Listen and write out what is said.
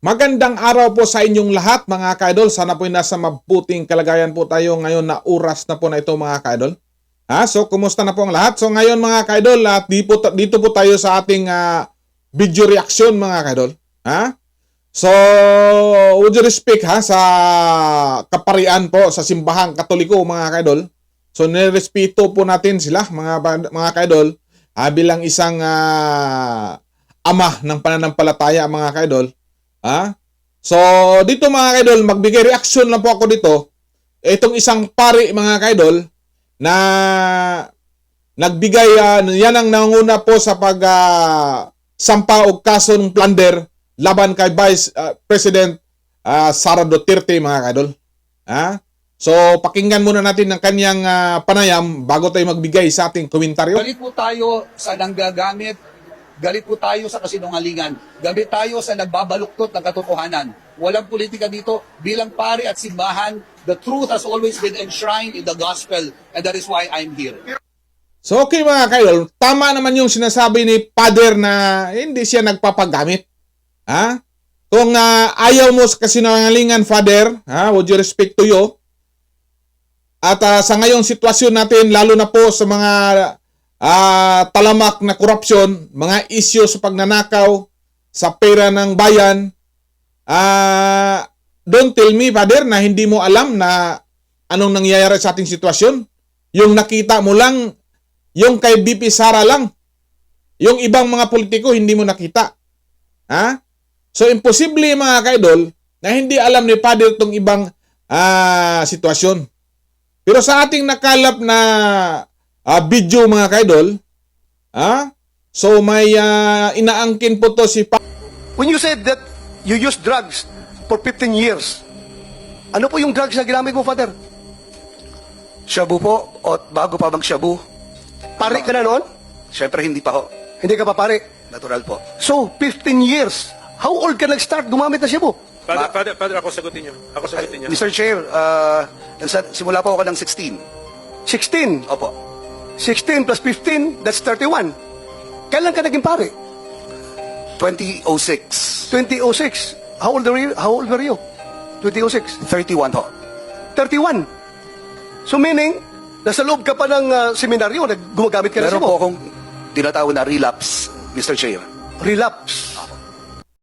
Magandang araw po sa inyong lahat mga ka-idol. Sana po nasa mabuting kalagayan po tayo ngayon na oras na po na ito mga ka-idol. So kumusta na po ang lahat? So ngayon mga ka-idol, at dito po tayo sa ating video reaction mga ka-idol. So with respect sa kaparian po sa simbahang Katoliko mga ka-idol. So nirespeto po natin sila mga ka-idol bilang isang ama ng pananampalataya mga ka-idol. So dito mga ka-idol, magbigay reaction lang po ako dito. Itong isang pari mga ka-idol na nagbigay, yan ang nanguna po sa sampa o kaso ng plunder laban kay Vice President Sara Duterte mga ka-idol. So pakinggan muna natin ang kanyang panayam bago tayo magbigay sa ating komentaryo. Galit po tayo sa nanggagamit, galit po tayo sa kasinungalingan, galit tayo sa nagbabaluktot ng katotohanan. Walang politika dito. Bilang pari at simbahan, the truth has always been enshrined in the gospel, and that is why I'm here. So okay mga ka-idol, tama naman yung sinasabi ni Father na hindi siya nagpapagamit. Kung ayaw mo sa kasinungalingan, Father, would you respect to you? At sa ngayong sitwasyon natin, lalo na po sa mga talamak na korupsyon, mga isyu sa pagnanakaw sa pera ng bayan, don't tell me, Father, na hindi mo alam na anong nangyayari sa ating sitwasyon. Yung nakita mo lang, yung kay BP Sara lang. Yung ibang mga politiko, hindi mo nakita. So, imposible mga ka-idol na hindi alam ni Father itong ibang sitwasyon. Pero sa ating nakalap na video mga ka-idol, so may inaangkin po to si When you said that you used drugs for 15 years, ano po yung drugs na ginamit mo, Father? Shabu po, o bago pa mag-shabu. Pare ka na noon? Siyempre hindi pa ho. Hindi ka pa pare? Natural po. So, 15 years. How old ka nag-start gumamit na Shabu? Father, ako sagutin niyo. Ako sagutin niyo. Mr. Chair, simula po ako ng 16. 16. Opo. 16 plus 15, that's 31. Kailan ka naging pare? 2006. 2006. How old were you? 2006. 31 ho. 31. So meaning, nasa loob ka pa ng seminaryo, gumagamit ka na Meron Shabu. po akong tinatawag na relapse, Mr. Chair. Relapse.